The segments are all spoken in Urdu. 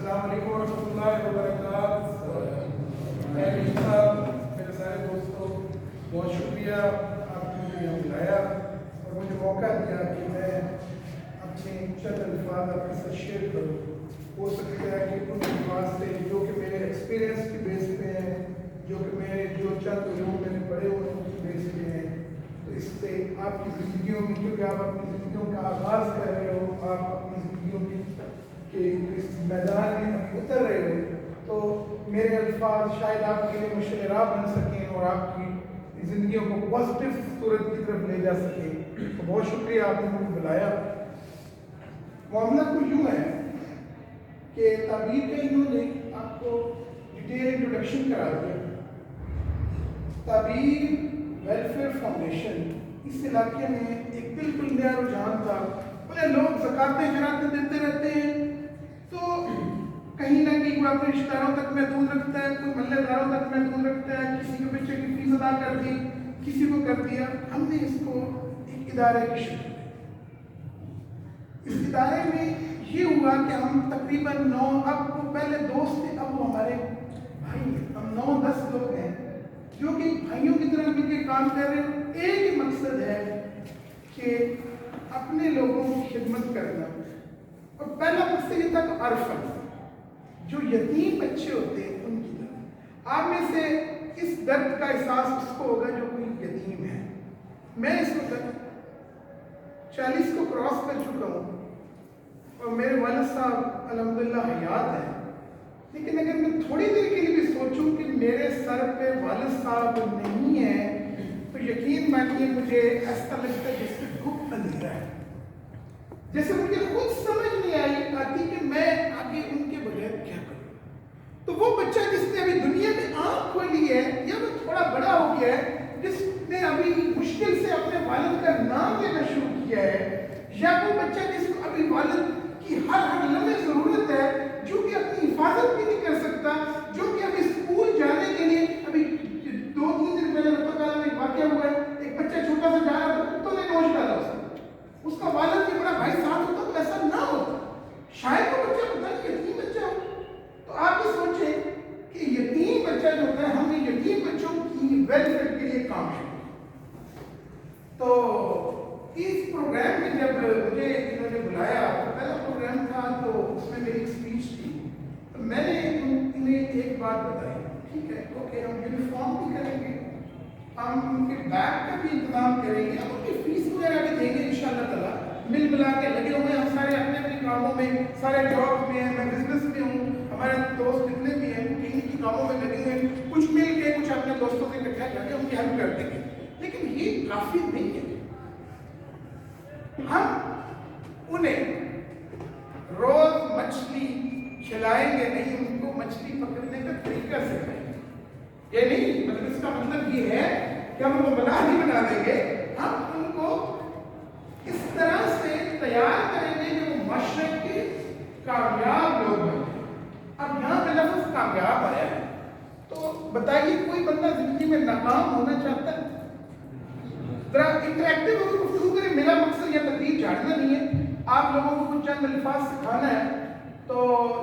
السلام علیکم ورحمۃ اللہ وبرکاتہ. صاحب, میرے سارے دوستوں, بہت شکریہ آپ نے مجھے یہاں بلایا اور مجھے موقع دیا کہ میں اپنے چند الفاظ آپ کے ساتھ شیئر کروں. ہو سکتا ہے کہ ان الفاظ سے جو کہ میرے ایکسپیرئنس کی بیس پہ ہیں, جو کہ میں جو چند علوم میں نے پڑھے ہوئے ان کی بیس پہ ہیں, تو اس سے آپ کی زندگیوں میں, کیونکہ آپ اپنی زندگیوں کا آغاز کر رہے ہو, آپ اپنی زندگیوں کے اس میدان میں ابھی اتر رہے ہو, تو میرے الفاظ شاید آپ کے لیے مشعل راہ بن سکیں اور آپ کی زندگیوں کو پازیٹیو صورت کی طرف لے جا سکیں. تو بہت شکریہ آپ نے مجھے بلایا. معاملہ کچھ یوں ہے کہ تعبیر کے انہوں نے آپ کو ڈیٹیل انٹروڈکشن کرا دیا. تعبیر ویلفیئر فاؤنڈیشن اس علاقے میں ایک بالکل نیا رجحان تھا. بولے لوگ زکاتیں خیراتیں دیتے رہتے ہیں, تو کہیں نہ کہیں کوئی اپنے رشتہ داروں تک محدود رکھتا ہے, کوئی محلے داروں تک محدود رکھتا ہے, کسی کے بچے کی فیس ادا کر دی, کسی کو کر دیا. ہم نے اس کو ایک ادارے کی شکل دی. اس ادارے میں یہ ہوا کہ ہم تقریباً اب وہ پہلے دوست تھے, اب وہ ہمارے بھائی ہیں. ہم 9-10 لوگ ہیں جو کہ بھائیوں کی طرح مل کے کام کر رہے ہیں. ایک ہی مقصد ہے کہ اپنے لوگوں کی خدمت کرنا. اور پہلا مقصد یہ تھا کہ عرفن, جو یتیم بچے ہوتے ہیں ان کی طرف. آپ میں سے اس درد کا احساس اس کو ہوگا جو کوئی یتیم ہے. میں اس وقت 40 کو کراس کر چکا ہوں اور میرے والد صاحب الحمدللہ حیات ہیں, لیکن اگر میں تھوڑی دیر کے لیے بھی سوچوں کہ میرے سر پہ والد صاحب نہیں ہیں تو یقین مانیے مجھے ایسا لگتا ہے جیسے گھپ اندھیرا ہے, جیسے مجھے خود سمجھ نہیں آتی کہ میں آگے ان کے بغیر کیا کروں. تو وہ بچہ جس نے ابھی دنیا میں آنکھ کھولی ہے, یا وہ تھوڑا بڑا ہو گیا ہے, جس نے ابھی مشکل سے اپنے والد کا نام لینا شروع کیا ہے, یا وہ بچہ جس کو ابھی والد کی ہر لمحے ضرورت ہے, جو کہ اپنی حفاظت بھی نہیں کر سکتا, جو کہ ابھی اسکول جانے کے لیے ابھی 2-3 دن پہلے رفتہ میں ایک واقعہ ہوا ہے, ایک بچہ چھوٹا سا جا رہا تھا, کتوں نے نوچ ڈالا اس کا والد بھی بڑا بھائی ساتھ ہوتا تو ایسا نہ ہوتا. شاید وہ بچہ پتہ نہیں یتیم بچہ ہو. تو آپ یہ سوچیں کہ یتیم بچہ جو ہوتا ہے, ہم نے یتیم بچوں کی ویلفیئر کے لیے کام شروع کیا. تو اس پروگرام میں جب مجھے انہوں نے بلایا, تو پہلا پروگرام تھا تو اس میں میری ایک اسپیچ تھی. تو میں نے انہیں ایک بات بتائی, ٹھیک ہے اوکے ہم یونیفارم بھی کریں گے, ہم ان کے بیگ کا بھی انتظام کریں گے, ہم ان کی فیس وغیرہ بھی دیں گے انشاءاللہ تعالیٰ. مل ملا کے لگے ہوئے ہیں ہم سارے اپنے اپنے کاموں میں, سارے جاب میں ہیں, میں بزنس میں ہوں, ہمارے دوست جتنے بھی ہیں کہیں کی کاموں میں لگے ہوئے ہیں, کچھ مل کے کچھ اپنے دوستوں سے اکٹھا کر کے ان کی ہیلپ کر دیں گے. لیکن یہ کافی نہیں ہے. ہم انہیں روز مچھلی کھلائیں گے نہیں, ان کو مچھلی پکڑنے کا طریقہ سکھائیں گے. یہ نہیں مطلب اس کا مطلب یہ ہے کہ ہم ان کو بنا نہیں بنا دیں گے, ہم ان کو اس طرح سے تیار کریں گے کہ وہ مشرق کے کامیاب لوگ بن جائیں. اب یہاں پہ لفظ کامیاب آیا ہے, تو بتائیے کوئی بندہ زندگی میں ناکام ہونا چاہتا ہے؟ ذرا انٹریکٹیو ہو کے گفتگو کریں. میرا مقصد یہ تقریر جھاڑنا نہیں ہے, آپ لوگوں کو کچھ چند الفاظ سکھانا ہے. تو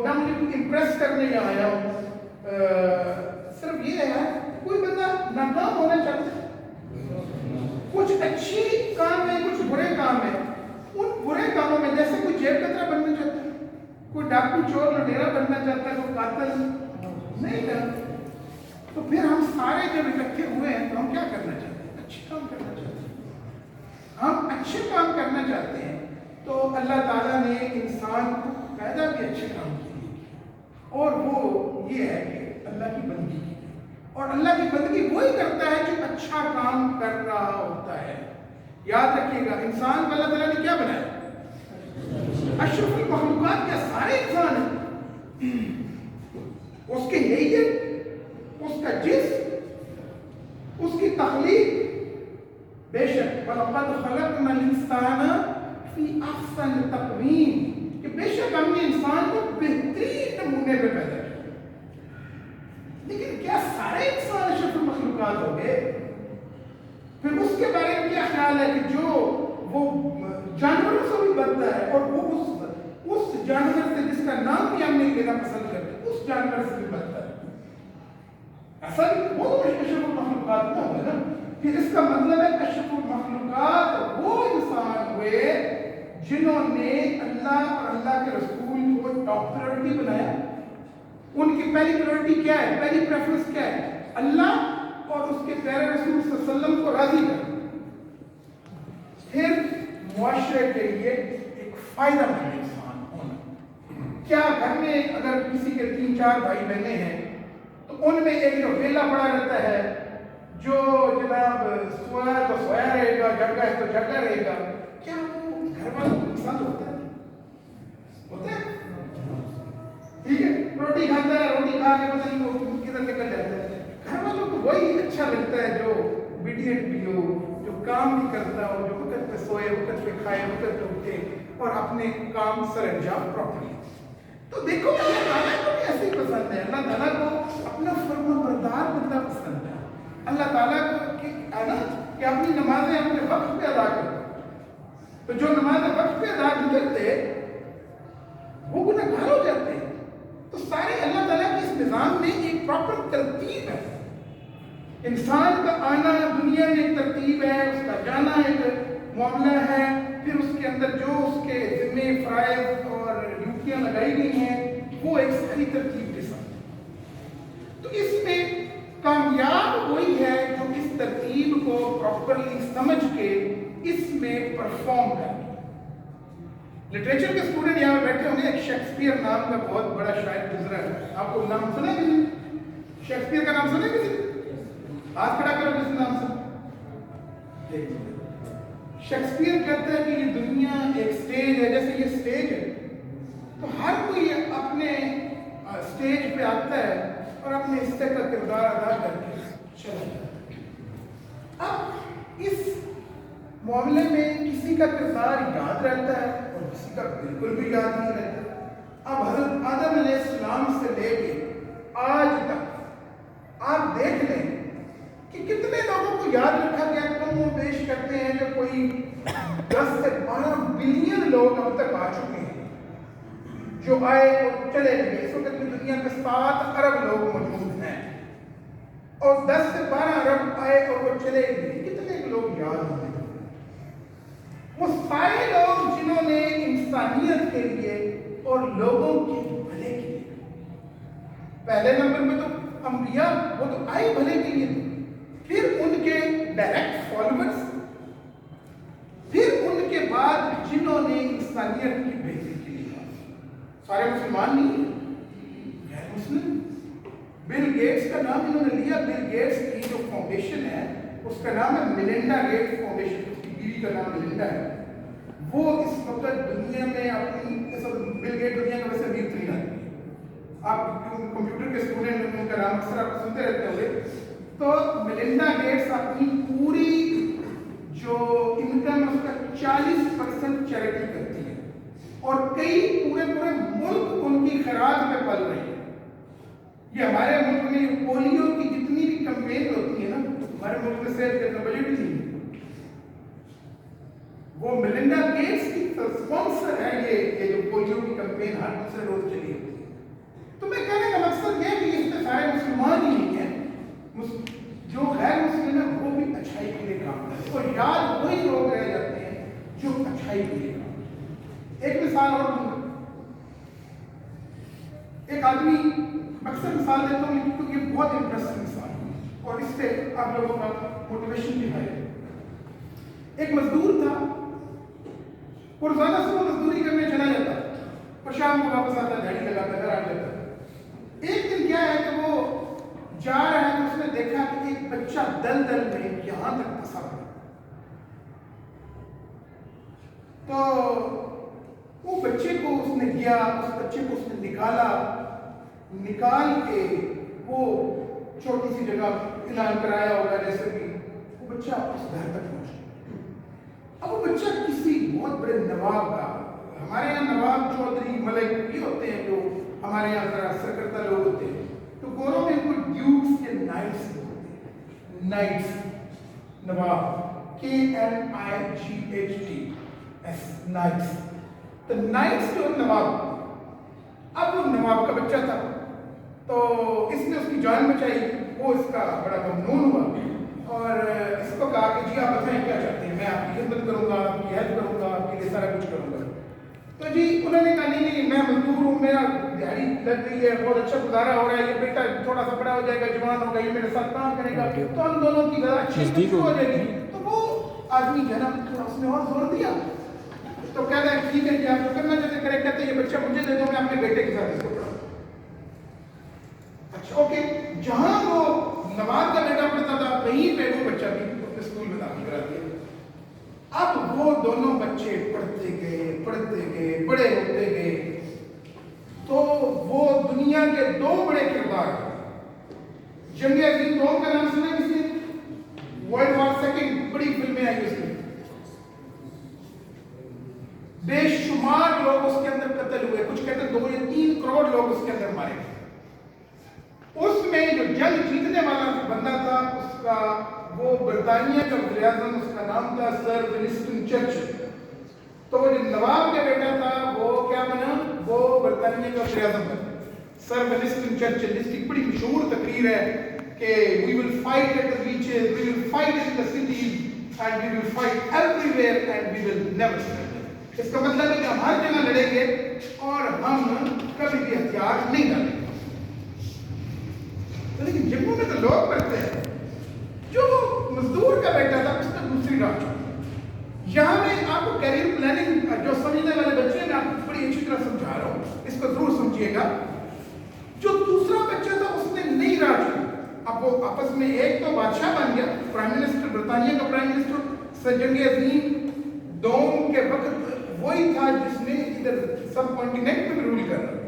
نہ مجھے کچھ امپریس کرنے یہاں آیا ہوں, صرف یہ ہے کوئی بندہ ناکام ہونا چاہتا ہے. کچھ اچھی کام ہے, کچھ برے کام ہے. ان برے کاموں میں جیسے کوئی جیب کترا بننا چاہتا ہے, کوئی ڈاکو چور لٹیرا بننا چاہتا ہے, کوئی قاتل نہیں کرتا. تو پھر ہم سارے جب اکٹھے ہوئے ہیں تو ہم کیا کرنا چاہتے ہیں؟ اچھے کام کرنا چاہتے ہیں. ہم اچھے کام کرنا چاہتے ہیں. تو اللہ تعالیٰ نے انسان کو پیدا بھی اچھے کام کے لیے کیا, اور وہ یہ ہے کہ اللہ کی بندگی کی. اور اللہ کی بندگی وہی کرتا ہے جو اچھا کام کر رہا ہوتا ہے. یاد رکھیے گا, انسان کو اللہ تعالیٰ نے کیا بنایا؟ اشرف المخلوقات. کیا سارے انسان ہیں؟ اس کی نیت, اس کا جسم, اس کی تخلیق, بے شک وَلَقَدْ خَلَقْنَا الْإِنسَانَ فِي أَحْسَنِ تَقْوِيمٍ, کہ بے شک ہم نے انسان کو بہترین نمونے پہ پیدا کیا. لیکن کیا سارے انسان اشرف المخلوقات ہو گئے؟ پھر اس کے بارے میں کیا خیال ہے کہ جو وہ جانوروں سے بھی بدتا ہے, اور وہ اس جانور سے جس کا نام بھی ہم نہیں لینا پسند کرتے اس جانور سے بھی بدتر ہے. ایسا نہیں وہ تو اشرف المخلوقات نہ ہوئے نا. پھر اس کا مطلب ہے اشرف المخلوقات وہ انسان ہوئے جنہوں نے اللہ اور اللہ کے رسول کو ٹاپ پرائورٹی بنایا. ان کی پہلی پرائورٹی کیا ہے؟ پہلی پریفرنس کیا ہے؟ اللہ اور اس کے پیارے رسول صلی اللہ علیہ وسلم کو راضی کرنا. پھر معاشرے کے لیے ایک فائدہ مند انسان ہونا. کیا گھر میں اگر کسی کے 3-4 بھائی بہنیں ہیں تو ان میں ایک جو ویلا پڑا رہتا ہے جو جناب سویا تو سویا رہے گا، جگہ ہے تو جگہ رہے گا، کیا وہ گھر والوں کو پسند ہوتا ہے؟ ہوتا ہے؟ ٹھیک ہے، روٹی کھاتا ہے، روٹی کھا کے پتہ نہیں وہ کدھر نکل جاتا ہے. گھر والوں کو وہی اچھا لگتا ہے جو obedient بھی ہو، جو کام بھی کرتا ہو، جو وقت پہ سوئے، وقت پہ کھائے، وقت پہ اٹھے اور اپنے کام سر انجام پراپرلی. تو دیکھو اللہ تعالیٰ کو بھی ایسے ہی پسند ہے. اللہ تعالیٰ کو اپنا فرما بردار بندہ پسند ہے. اللہ تعالیٰ کو ہے نا کہ اپنی نمازیں اپنے وقت پہ ادا کرتے. تو جو نمازیں وقت پہ ادا نہیں کرتے وہ گنہگار ہو جاتے ہیں. تو سارے اللہ تعالیٰ کے اس نظام میں ایک پراپر ترتیب ہے. انسان کا آنا دنیا میں ایک ترتیب ہے، اس کا جانا ایک معاملہ ہے، پھر اس کے اندر جو اس کے ذمے فرائض اور ڈیوٹیاں لگائی گئی ہیں وہ ایک صحیح ترتیب کے ساتھ. تو اس میں کامیاب وہی ہے جو اس ترتیب کو پراپرلی سمجھ کے اس میں پرفارم کرے. لٹریچر کے اسٹوڈنٹ یہاں بیٹھے ہوں گے. ایک شیکسپیئر نام کا بہت بڑا شاعر گزرا ہے. آپ کو نام سنا کسی؟ شیکسپیئر کا نام سنا کسی؟ ہاتھ کھڑا کرو کسی نام سے. شیکسپیئر کہتا ہے کہ یہ دنیا ایک سٹیج ہے. جیسے یہ سٹیج ہے تو ہر کوئی اپنے سٹیج پہ آتا ہے اور اپنے حصے کا کردار ادا کر کے چلا جاتا ہے. اب اس معاملے میں کسی کا کردار یاد رہتا ہے اور کسی کا بالکل بھی یاد نہیں رہتا. اب حضرت آدم علیہ السلام سے لے کے آج تک آپ دیکھ لیں کہ کتنے لوگوں کو یاد رکھا گیا. کم و بیش کرتے ہیں کہ کوئی 10 سے 12 بلین لوگ اب تک آ چکے ہیں جو آئے اور چلے گئے. اس وقت کی دنیا میں 7 ارب لوگ موجود ہیں اور 10 سے 12 ارب آئے اور وہ چلے گئے. کتنے لوگ یاد ہوتے ہیں؟ وہ سارے لوگ جنہوں نے انسانیت کے لیے اور لوگوں کے بھلے کے لیے. پہلے نمبر میں تو انبیاء وہ تو آئے بھلے کے لیے، پھر ان کے ڈائریکٹ فالوورز، پھر ان کے بعد جنہوں نے انسانیت کی بہتری کے لیے. سارے مسلمان نہیں ہیں، غیر مسلم. بل گیٹس کا نام انہوں نے لیا. بل گیٹس کی جو فاؤنڈیشن ہے اس کا نام ہے میلنڈا گیٹس فاؤنڈیشن. اس کی بیوی کا نام میلنڈا ہے. وہ اس وقت دنیا میں اپنی بل گیٹ دنیا کا ویسے امیر ترین آدمی ہے. آپ کمپیوٹر کے اسٹوڈنٹ ان کا نام اکثر آپ سنتے رہتے ہوں گے. تو میلنڈا گیٹس اپنی پوری جو انکم ہے اس کا 40% چیریٹی کرتی ہے اور کئی پورے ملک ان کی خیرات میں پل رہے ہیں. یہ ہمارے ملک میں پولیو کی جتنی بھی کمپین ہوتی ہے نا، ہمارے ملک میں صحت کا بجٹ ہی نہیں، وہ میلنڈا گیٹس کی اسپانسر ہے. یہ جو پولیو کی کمپین ہر دوسرے روز چلی ہوتی ہے. تو میں کہنے کا مقصد یہ کہ اس میں سارے مسلمان ہی نہیں ہیں، جو غیر مسلم ہیں وہ بھی اچھائی کے لیے کام کرتے ہیں اور یاد وہی لوگ رہ جاتے ہیں جو اچھائی کے لیے کام کرتے ہیں. ایک مثال اور دوں گا. ایک آدمی اکثر مثال دیتا ہوں کیونکہ یہ بہت انٹرسٹنگ مثال ہے اور اس سے آپ لوگوں کا موٹیویشن بھی ہے. ایک مزدور تھا، روزانہ صبح مزدوری کرنے چلا جاتا اور شام کو واپس آتا، دھاڑی لگاتا، گھر آ جاتا. ایک دن کیا ہے کہ وہ جا رہا ہے تو اس نے دیکھا کہ ایک بچہ دلدل میں یہاں تک پھنسا ہوا. تو وہ بچے کو اس نے گیا، اس بچے کو اس نے نکال کے وہ چھوٹی سی جگہ اعلان کرایا ہوگا جیسے بھی، وہ بچہ اس گھر تک پہنچا. اب وہ بچہ کسی بہت بڑے نواب کا، ہمارے یہاں نواب چودھری ملک یہ ہوتے ہیں جو ہمارے یہاں ذرا سرکردہ لوگ ہوتے ہیں، تو گوروں میں کوئی ڈیوکس کے نائٹس ہوتے ہیں. نائٹس نواب KNIGHTS نائٹس. تو نائٹس جو نواب اب وہ نواب کا بچہ تھا، تو اس نے اس کی جان بچائی، وہ اس کا بڑا ممنون ہوا اور اس کو کہا کہ جی آپ بتائیں کیا چاہتے ہیں، میں آپ کی خدمت کروں گا، آپ کی ہیلپ کروں گا، آپ کے لیے سارا کچھ کروں گا۔ تو جی انہوں نے کہا نہیں میں مزدور ہوں، میرا دیہڑی لگ گئی ہے، بہت اچھا گزارا ہو رہا ہے، یہ بیٹا تھوڑا سا بڑا ہو جائے گا، جوان ہوگا، یہ میرے ساتھ کام کرے گا، تو ہم دونوں کی ذرا اچھی ہو جائے گی۔ تو وہ آدمی جو ہے نا اس نے اور زور دیا، تو کہتا ہے ٹھیک ہے کہ آپ جو کرنا چاہتے کریں، کہتے ہیں یہ بچہ مجھے دے دو، میں اپنے بیٹے کے ساتھ اس کو پڑھاؤں۔ اچھا اوکے، جہاں وہ نواب کا بیٹا پڑھتا تھا وہیں پہ وہ بچہ بھی اپنے اسکول میں داخل کرا دیا۔ اب وہ دونوں بچے پڑھتے گئے بڑے ہوتے گئے، تو وہ دنیا کے دو بڑے کردار، جنگ عظیم دوم کا نام سنا کسی نے؟ ورلڈ وار سیکنڈ، بڑی فلمیں آئی اس میں، بے شمار لوگ اس کے اندر قتل ہوئے، کچھ کہتے ہیں 2 یا 3 کروڑ لوگ اس کے اندر مارے گئے۔ اس میں جو جنگ جیتنے والا بندہ تھا اس کا، وہ برطانیہ کا وزیر اعظم، اس کا نام تھا سر ونسٹن چرچل۔ تو وہ جو نواب کا بیٹا تھا وہ کیا بنا؟ وہ برطانیہ کا وزیر اعظم بنا، سر ونسٹن چرچل، جس کی بڑی مشہور تقریر ہے کہ we will fight at the beaches, we will fight in the cities, and we will fight everywhere and we will never surrender۔ اس کا مطلب ہے کہ ہم ہر جگہ لڑیں گے اور ہم کبھی بھی ہتھیار نہیں ڈالیں گے۔ لیکن جنگوں میں تو لوگ مرتے ہیں۔ جو مزدور کا بیٹا تھا اس نے دوسری راہ چلی۔ یہاں میں آپ کو کیریئر پلاننگ جو سمجھنے والے بچے ہیں، میں آپ کو بڑی اچھی طرح سمجھا رہا ہوں، اس کو ضرور سمجھیے گا۔ جو دوسرا بچہ تھا اس نے نئی راہ چلی۔ اب وہ آپس میں ایک تو بادشاہ بن گیا، پرائم منسٹر، برطانیہ کا پرائم منسٹر، جنگ عظیم دوم کے وقت وہی تھا جس نے ادھر سب کانٹیننٹ میں رول کر رہا،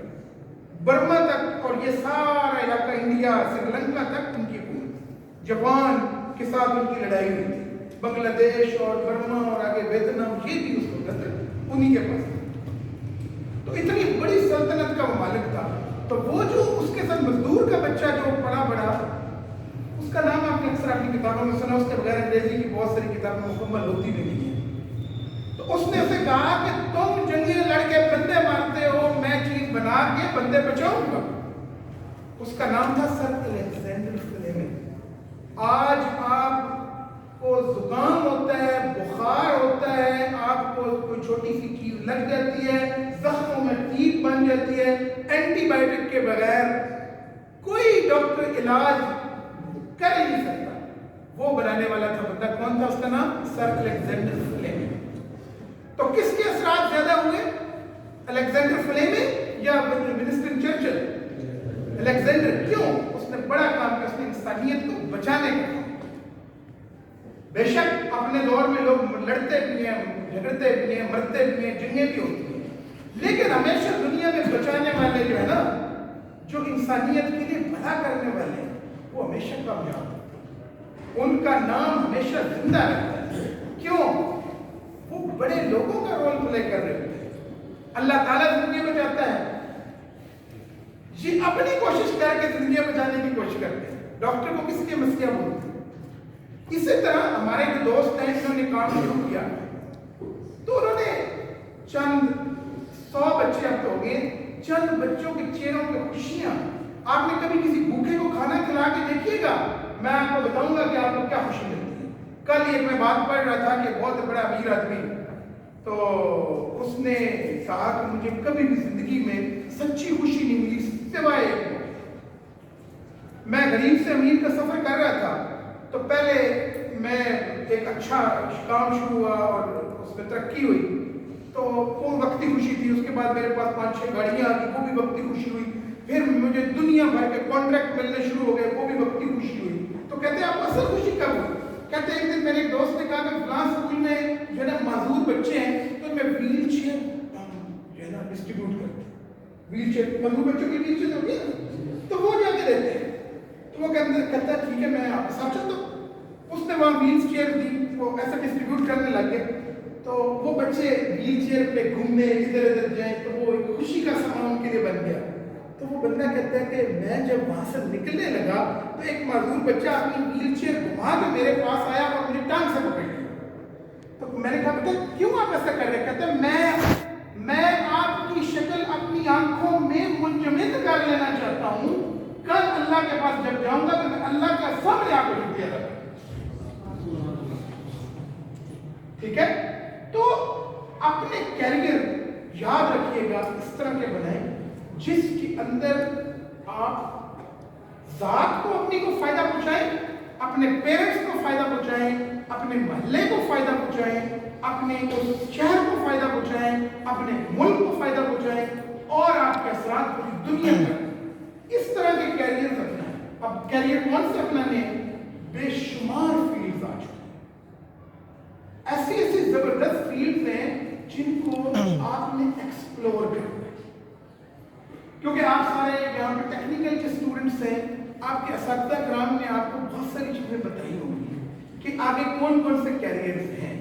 برما تک اور یہ سارا علاقہ انڈیا، سری لنکا تک ان کی حکومت، جاپان کے ساتھ ان کی لڑائی ہوئی تھی، بنگلہ دیش اور برما اور آگے ویتنام، یہ بھی اس وقت انہی کے پاس تھا۔ تو اتنی بڑی سلطنت کا مالک تھا۔ تو وہ جو اس کے ساتھ مزدور کا بچہ جو پڑا بڑا، اس کا نام آپ نے اکثر اپنی کتابوں میں سنا، اس کے بغیر انگریزی کی بہت ساری کتابیں مکمل ہوتی نہیں ہیں۔ تو اس نے اسے کہا کہ تم جنگیں لڑ کے بندے مارتے ہو، میں چیز بنا کے بندے بچاؤں گا۔ اس کا نام تھا سر الیگزینڈر فلیمنگ۔ آج آپ کو زکام ہوتا ہے، بخار ہوتا ہے، آپ کو کوئی چھوٹی سی چیز لگ جاتی ہے، زخموں میں ٹیپ بن جاتی ہے، اینٹی بائیوٹک کے بغیر کوئی ڈاکٹر علاج کر ہی نہیں سکتا۔ وہ بنانے والا تھا بندہ، کون تھا؟ اس کا نام سر الیگزینڈر فلیمنگ۔ تو کس کے اثرات زیادہ ہوئے؟ الیگزینڈر فلیمنگ یا ونسٹن چرچل؟ الیگزینڈر۔ کیوں؟ اس نے بڑا کام کیا، اس نے انسانیت کو بچانے کا کام۔ بے شک اپنے دور میں لوگ لڑتے بھی ہیں، جھگڑتے بھی ہیں، مرتے بھی ہیں، جنگیں بھی ہوتی ہیں، لیکن ہمیشہ دنیا میں بچانے والے جو ہے نا، جو انسانیت کے لیے بھلا کرنے والے ہیں، وہ ہمیشہ کامیاب ہوتے ہیں، ان کا نام ہمیشہ زندہ رہتا ہے۔ کیوں؟ وہ بڑے لوگوں کا رول پلے کر رہے ہوتے ہیں۔ اللہ تعالیٰ زندگی بچاتا ہے، یہ اپنی کوشش کر کے زندگی بچانے کی کوشش کرتے ہیں۔ ڈاکٹر کو کس کے مسئلہ بولتے ہیں؟ اسی طرح ہمارے جو دوست ہیں انہوں نے کام شروع کیا، تو انہوں نے چند 100 بچے اب تو ہو گئے، چند بچوں کے چہروں پہ خوشیاں۔ آپ نے کبھی کسی بھوکے کو کھانا کھلا کے دیکھیے گا، میں آپ کو بتاؤں گا کہ آپ کو کیا خوشی ملتی ہے۔ کل ایک میں بات پڑھ رہا تھا کہ بہت بڑا امیر آدمی، تو اس نے کہا کہ مجھے کبھی بھی زندگی میں سچی خوشی نہیں ملی سوائے میں غریب سے امیر کا سفر کر رہا تھا، تو پہلے میں ایک اچھا کام شروع ہوا اور اس میں ترقی ہوئی، تو وہ وقتی خوشی تھی۔ اس کے بعد میرے پاس 5-6 گاڑیاں آ گئی، وہ بھی وقتی خوشی ہوئی۔ پھر مجھے دنیا بھر کے کانٹریکٹ ملنے شروع ہو گئے، وہ بھی وقتی خوشی ہوئی۔ تو کہتے ہیں آپ اصل خوشی کب ہوئی؟ کہتے ہیں ایک دن میرے ایک دوست نے کہا کہ فلاں اسکول میں جو ہے نا معذور بچے ہیں، تو میں ویل چیئر جو ہے نا ڈسٹریبیوٹ کرتے ہیں، ویل چیئر، معذور بچوں کی ویل چیئر ہوتی ہے نا، تو وہ جا کے دیتے ہیں۔ تو وہ کہتا ہے ٹھیک ہے میں آپ کے ساتھ چلتا ہوں۔ اس نے وہاں ویل چیئر دی، وہ ایسا ڈسٹریبیوٹ کرنے لگ گئے، تو وہ بچے ویل چیئر پہ گھومنے ادھر ادھر جائیں، تو وہ ایک خوشی کا سامان ان کے لیے بن گیا۔ تو وہ بندہ کہتا ہے کہ میں جب وہاں سے نکلنے لگا تو ایک معذور بچہ اپنی ویل چیئر گھما کے میرے پاس آیا اور مجھے ٹانگ سے پکڑ لیا۔ تو میں نے کہا بیٹا کیوں آپ ایسا کر رہے ہیں؟ کہتا ہے میں آپ کی شکل اپنی آنکھوں میں کر لینا چاہتا ہوں، کل اللہ کے پاس جب جاؤں گا تو میں اللہ کا سامنے آپ کو شکریہ ادا کروں. ٹھیک ہے؟ تو اپنے کیریئر یاد رکھیے گا اس طرح کے بنائیں جس کے اندر آپ ذات کو اپنی کو فائدہ پہنچائیں، اپنے پیرنٹس کو فائدہ پہنچائیں، اپنے محلے کو فائدہ پہنچائیں، اپنے اس شہر کو فائدہ پہنچائیں، اپنے ملک کو فائدہ پہنچائیں، اور آپ کے اثرات پوری دنیا پر. اس طرح کے کیریئر اپنائیں. اب کیریئر کون سے اپنانے ہیں؟ بے شمار فیلڈز آ چکے ہیں، ایسی ایسی زبردست فیلڈز ہیں جن کو آپ نے ایکسپلور کرنا ہے. کیونکہ آپ سارے یہاں پہ ٹیکنیکل کے اسٹوڈنٹس ہیں، آپ کے اساتذہ کرام نے آپ کو بہت ساری چیزیں بتائی ہوں گی کہ آگے کون کون سے کیریئرز ہیں.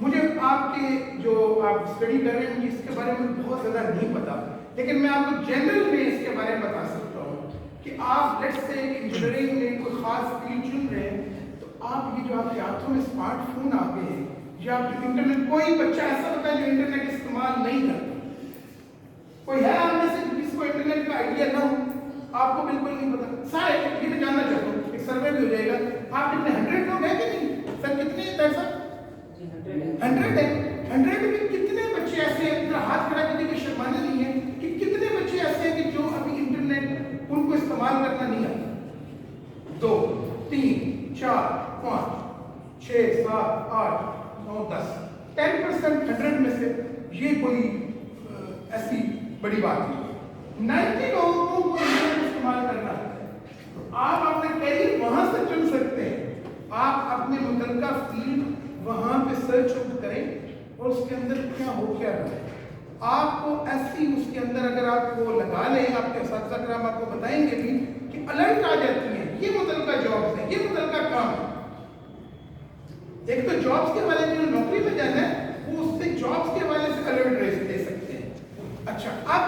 مجھے آپ کے جو آپ اسٹڈی کر رہے ہیں مجھے اس کے بارے میں بہت زیادہ نہیں پتا، لیکن میں آپ کو جنرل میں اس کے بارے میں بتا سکتا ہوں کہ آپ لیٹس سے انجینئرنگ میں کوئی خاص فیلڈ چن رہے ہیں تو آپ یہ جو آپ کے ہاتھوں میں اسمارٹ فون آ گئے ہیں یا آپ جو انٹرنیٹ، کوئی بچہ ایسا ہوتا ہے جو انٹرنیٹ استعمال نہیں کرتا؟ کوئی ہے آپ میں سے جس کو انٹرنیٹ کا آئیڈیا نہ ہو؟ آپ کو بالکل نہیں پتا. سارے یہ میں جاننا چاہتا ہوں، ایک سروے بھی ہو جائے گا. آپ کتنے 100 لوگ ہیں کہ نہیں سر؟ کتنے ہیں سر؟ 100 ہے. 100 میں کتنے بچے ایسے ہیں، ذرا ہاتھ کھڑا کیجیے کہ شرمانے نہیں ہیں، کہ کتنے بچے ایسے ہیں کہ جو ابھی انٹرنیٹ ان کو استعمال کرنا نہیں آتا؟ 2 3 4 5 6 7 8 9 10 10% 100 میں سے. یہ کوئی ایسی بڑی بات نہیں. 90 لوگوں کو انٹرنیٹ استعمال کرنا ہے. آپ اپنا کیریئر وہاں سے چن سکتے ہیں. آپ اپنے متعلقہ فیلڈ وہاں پہ سرچ کریں اور اس کے اندر کیا ہو کیا رہا ہے. آپ کو ایسی اس کے اندر اگر آپ کو لگا لیں، آپ کے اساتذہ کرام آپ کو بتائیں گے بھی کہ الرٹ آ جاتی ہیں، یہ متعلقہ جابس ہیں، یہ متعلقہ کام ہے. ایک تو جابس کے والے جو نوکری میں جانا ہے وہ اس سے جابس کے والے سے الرٹ دے سکتے ہیں. اچھا، اب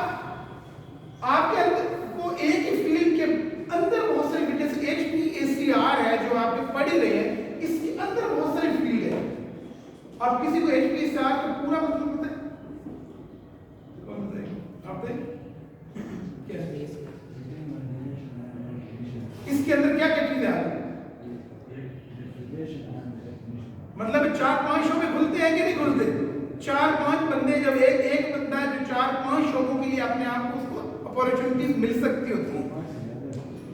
آپ کے اندر وہ ایک ہی فیلڈ کے اندر بہت ساری، جیسے HPACR ہے جو آپ پڑھ ہی رہے ہیں، اس کے اندر بہت ساری فیلڈ ہے. آپ کسی کو HPACR کا پورا مطلب پتہ ہے؟ کون بتائے آپ نے؟ کیا اس کے اندر کیا کیا چیزیں آتی ہیں؟ مطلب 4-5 شعبے کھلتے ہیں کہ نہیں کھلتے؟ 4-5 بندے جب ایک بندہ ہے جو 4-5 شعبوں کے لیے اپنے آپ کو اس کو اپورچونٹیز مل سکتی ہوتی ہیں.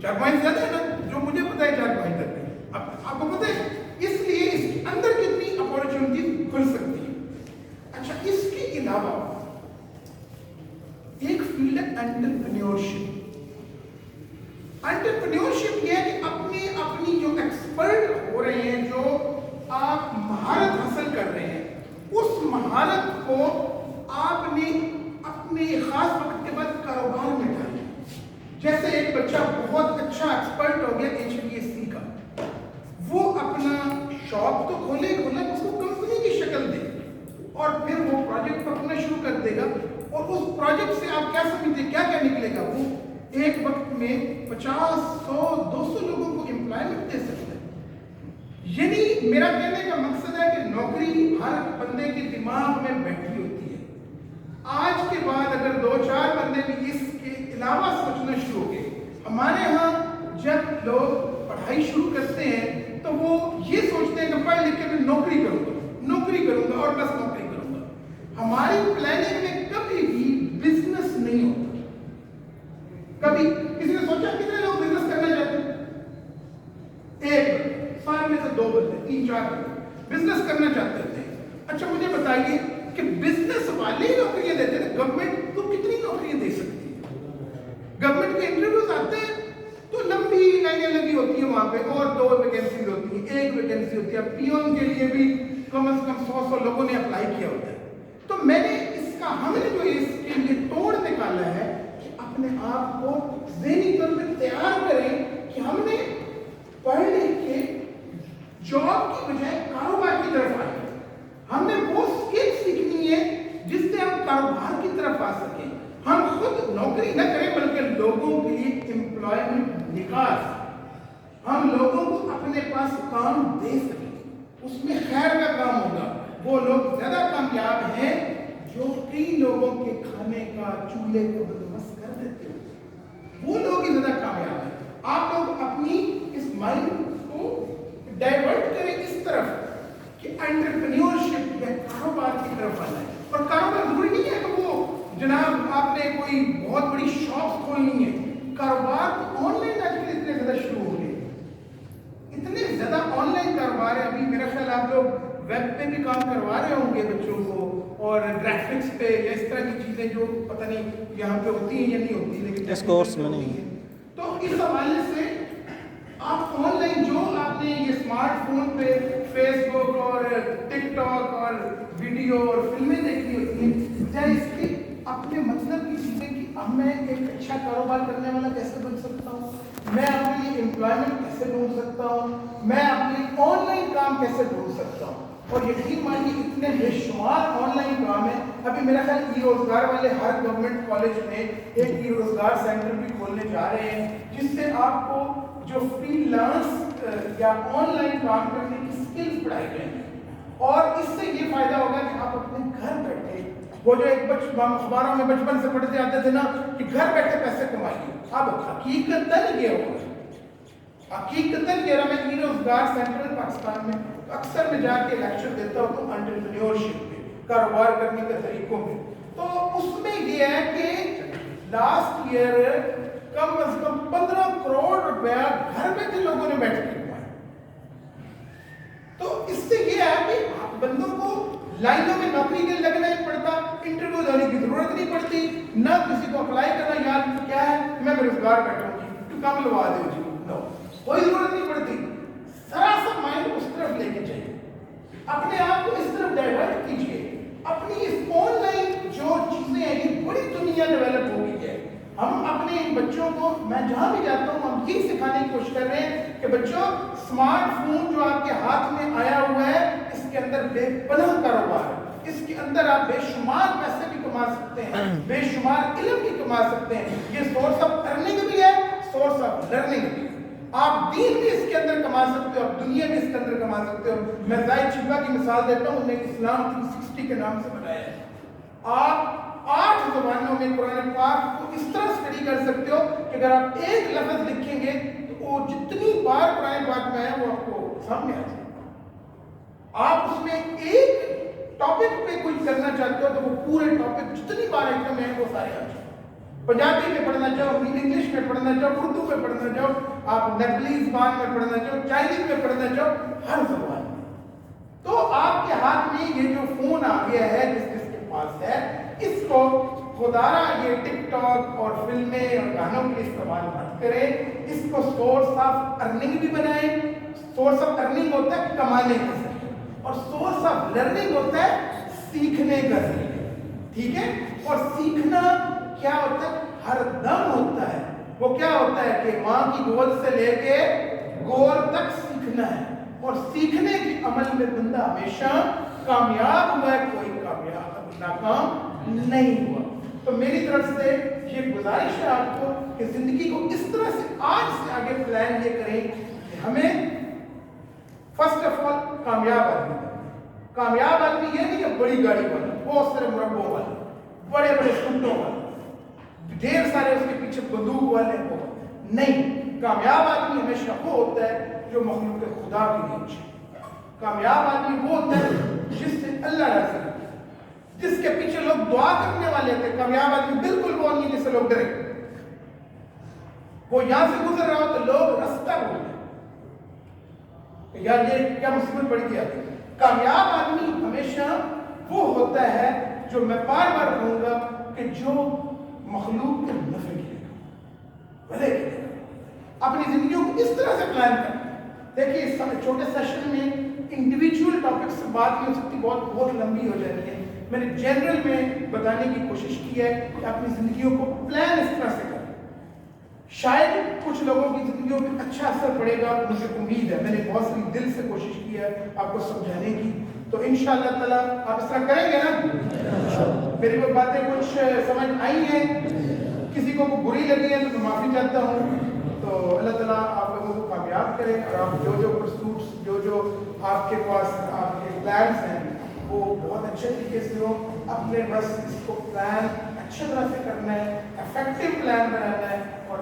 4-5 زیادہ ہے نا، جو مجھے پتا ہے 4-5 تک ہے. اب آپ کو پتہ ہے اس لیے اس کے اندر کتنی اپورچونٹیز کھل سکتی ہیں. اچھا، اس کے علاوہ ایک فیلڈ ہے انٹرپرینیورشپ. انٹرپرینیورشپ یہ ہے کہ اپنی جو ایکسپرٹ ہو رہے ہیں، جو آپ مہارت حاصل کر رہے ہیں، اس مہارت کو آپ نے اپنے خاص وقت کے بعد کاروبار میں ڈالا. جیسے ایک بچہ بہت اچھا ایکسپرٹ ہو گیا HVAC کا، وہ اپنا شاپ تو کھولے اس کو کمپنی کی شکل دے اور پھر وہ پروجیکٹ پکڑنا شروع کر دے گا. اور اس پروجیکٹ سے آپ کیا سمجھتے کیا نکلے گا؟ وہ ایک وقت میں 50 100 200 لوگوں کو امپلائمنٹ دے سکتا ہے. یعنی میرا کہنے کا مقصد ہے کہ نوکری ہر بندے کے دماغ میں بیٹھی ہوتی ہے. آج کے بعد اگر 2-4 بندے بھی اس کے علاوہ سوچنا شروع ہو گئے. ہمارے ہاں جب لوگ پڑھائی شروع کرتے ہیں تو وہ یہ سوچتے ہیں کہ پڑھ لکھ کے میں نوکری کروں گا اور بس نوکری کروں گا. ہماری پلاننگ میں کبھی بھی بزنس نہیں ہوتا. کبھی کسی نے سوچا کتنے لوگ بزنس کرنا چاہتے ہیں؟ 1 سال میں سے 2 بندے 3-4 بندے بزنس کرنا چاہتے تھے. اچھا مجھے بتائیے کہ بزنس والے نوکریاں دیتے ہیں، گورنمنٹ تو کتنی نوکریاں دے سکتی ہے؟ گورنمنٹ کے انٹرویوز آتے ہیں تو لمبی لائنیں لگی ہوتی ہیں وہاں پہ، اور 2 ویکینسیز ہوتی ہیں، 1 ویکینسی ہوتی ہے. پیون کے لیے بھی کم از کم 100 لوگوں نے اپلائی کیا ہوتا ہے. تو میں نے ہم نے جو اس کے لیے توڑ نکالا ہے کہ اپنے آپ کو ذہنی طور پہ تیار کریں کہ ہم نے پڑھ لکھ کے جاب کی بجائے کاروبار کی طرف آئے. ہم نے وہ اسکل سیکھنی ہے جس سے ہم کاروبار کی طرف آ سکیں. ہم خود نوکری نہ کریں بلکہ لوگوں کے لیے امپلائمنٹ نکال سکیں. ہم لوگوں کو اپنے پاس کام دے سکیں، اس میں خیر کا کام ہوگا. وہ لوگ زیادہ کامیاب ہیں جو کئی لوگوں کے کھانے کا چولہے کو بندوبست کر دیتے ہیں. زیادہ کامیاب ہے. آپ لوگ اپنی اس مائنڈ کو ڈائیورٹ کریں اس طرف کہ انٹرپرینیورشپ یا کاروبار کی طرف آنا ہے. اور کاروبار ضروری نہیں ہے کہ وہ جناب آپ نے کوئی بہت بڑی شاپ کھولنی ہے. کاروبار تو آن لائن آج کل اتنے زیادہ شروع ہو گئے, اتنے زیادہ آن لائن کاروبار ہے. ابھی میرا خیال آپ لوگ ویب پہ بھی کام کروا رہے ہوں گے بچوں کو, اور گرافکس پہ یا اس طرح کی چیزیں جو پتہ نہیں یہاں پہ ہوتی ہیں یا نہیں ہوتی, لیکن اس کورس میں نہیں ہے. تو اس حوالے سے آپ آن لائن جو آپ نے یہ اسمارٹ فون پہ فیس بک اور ٹک ٹاک اور ویڈیو اور فلمیں دیکھنی ہوتی ہیں, چاہے اس کی اپنے مطلب کی چیزیں کہ اب میں ایک اچھا کاروبار کرنے والا کیسے بن سکتا ہوں, میں اپنے لیے امپلائمنٹ کیسے ڈھونڈ سکتا ہوں, میں اپنے آن لائن کام کیسے ڈھونڈ سکتا ہوں. اور یقین مانیے اتنے بے شمار آن لائن کام ہیں. ابھی میرا خیال ای روزگار والے ہر گورنمنٹ کالج میں ایک ای روزگار سینٹر بھی کھولنے جا رہے ہیں, جس سے آپ کو جو فری لانس یا آن لائن کام کرنے کی اسکلز پڑھائی جائیں گی. اور اس سے یہ فائدہ ہوگا کہ آپ اپنے گھر بیٹھے, وہ جو ایک اخباروں میں بچپن سے پڑھتے آتے تھے نا کہ گھر بیٹھے پیسے کمائیے, اب حقیقتاً یہ ہوگا. حقیقتاً یہ رہا, میں ای روزگار سینٹر پاکستان میں اکثر میں جا کے لیکچر دیتا ہوں تو انٹرپرینیورشپ پہ, کاروبار کرنے کے طریقوں پہ. تو اس میں یہ ہے کہ لاسٹ ایئر کم از کم 15 کروڑ روپیہ گھر بیٹھے لوگوں نے بیٹھ کے کمایا. تو اس سے یہ ہے کہ بندوں کو لائنوں میں نوکری کے لگنا نہیں پڑتا, انٹرویو دینے کی ضرورت نہیں پڑتی, نہ کسی کو اپلائی کرنا یاد کیا ہے میں بے روزگار بیٹھا ہوں جی تو کام لوا دو جی, نو کوئی ضرورت نہیں پڑتی. سراسر مائنڈ اس طرف لے کے چاہیے, اپنے آپ کو اس طرف ڈائیورٹ کیجیے. اپنی اس آن لائن جو چیزیں ہیں یہ بڑی دنیا ڈیولپ ہو گئی ہے. ہم اپنے بچوں کو, میں جہاں بھی جاتا ہوں ہم یہی سکھانے کی کوشش کر رہے ہیں کہ بچوں اسمارٹ فون جو آپ کے ہاتھ میں آیا ہوا ہے اس کے اندر بے پناہ کاروبار ہے. اس کے اندر آپ بے شمار پیسے بھی کما سکتے ہیں, بے شمار علم بھی کما سکتے ہیں. یہ سورس آف ارننگ بھی ہے, سورس آف لرننگ بھی ہے. آپ دین بھی اس کے اندر کما سکتے ہو, آپ دنیا بھی اس کے اندر کما سکتے ہو. میں زاہد شفا کی مثال دیتا ہوں, انہوں نے اسلام 360 کے نام سے بنایا ہے. آپ 8 زبانوں میں قرآن پاک کو اس طرح اسٹڈی کر سکتے ہو کہ اگر آپ ایک لفظ لکھیں گے تو وہ جتنی بار قرآن پاک میں ہے وہ آپ کو سامنے آ جائے. آپ اس میں ایک ٹاپک پہ کوئی کرنا چاہتے ہو تو وہ پورے ٹاپک جتنی بار ایک میں ہے وہ سارے آ جائیں. پنجابی میں پڑھنا چاہو, انگلش میں پڑھنا چاہو, اردو میں پڑھنا چاہو, آپ نیپالی زبان میں پڑھنا چاہو, چائنیز میں پڑھنا چاہو, ہر زبان میں. تو آپ کے ہاتھ میں یہ جو فون آ گیا ہے جس کے پاس ہے, اس کو خدارا یہ ٹک ٹاک اور فلمیں اور گانوں کے استعمال مت کریں. اس کو سورس آف ارننگ بھی بنائیں. سورس آف ارننگ ہوتا ہے کمانے کا ذریعہ, اور سورس آف لرننگ ہوتا ہے سیکھنے کا ذریعہ. ٹھیک ہے, اور سیکھنا کیا ہوتا ہے, ہر دم ہوتا ہے. وہ کیا ہوتا ہے کہ ماں کی گود سے لے کے گور تک سیکھنا ہے, اور سیکھنے کے عمل میں بندہ ہمیشہ کامیاب ہوا ہے, کوئی کامیاب ناکام نہیں ہوا. تو میری طرف سے یہ گزارش ہے آپ کو کہ زندگی کو اس طرح سے آج سے آگے پلان یہ کریں کہ ہمیں فرسٹ آف آل کامیاب آدمی, کامیاب آدمی یہ نہیں کہ بڑی گاڑی والا, بہت سارے مربوں والا, بڑے بڑے سوٹوں والا, ڈھیر سارے اس کے پیچھے بندوق والے ہو نہیں. کامیاب آدمی ہمیشہ وہ ہوتا ہے جو مخلوق خدا کی نیچے. کامیاب آدمی وہ ہوتا ہے جس سے اللہ راضی ہے, جس کے پیچھے لوگ دعا کرنے والے تھے. کامیاب آدمی بالکل وہ نہیں جس سے لوگ ڈرے. وہ یہاں سے گزر رہا ہو تو لوگ رستہ بولتے یار یہ کیا مصیبت پڑ گئی آتی. کامیاب آدمی ہمیشہ وہ ہوتا ہے جو میں بار بار کہوں گا کہ جو مخلوق کے نفع کے لیے بھلے کے لیے اپنی زندگیوں کو اس طرح سے پلان کریں. دیکھیے اس چھوٹے سیشن میں انڈیویجول ٹاپک سے بات نہیں ہو سکتی, بہت لمبی ہو جاتی ہے. میں نے جنرل میں بتانے کی کوشش کی ہے کہ اپنی زندگیوں کو پلان اس طرح سے کریں. شاید کچھ لوگوں کی زندگیوں پہ اچھا اثر پڑے گا, مجھے امید ہے. میں نے بہت سی دل سے کوشش کی ہے آپ کو سمجھانے کی, تو انشاءاللہ تعالیٰ آپ اس طرح کریں گے نا. میری وہ باتیں کچھ سمجھ آئی ہیں, کسی کو بری لگی ہے تو میں معافی چاہتا ہوں. تو اللہ تعالیٰ آپ لوگوں کو کامیاب کرے, اور آپ جو پرسوٹس جو آپ کے پاس آپ کے پلانس ہیں وہ بہت اچھے طریقے سے ہو. اپنے بس اس کو پلان اچھی طرح سے کرنا ہے, افیکٹو پلان بنانا ہے اور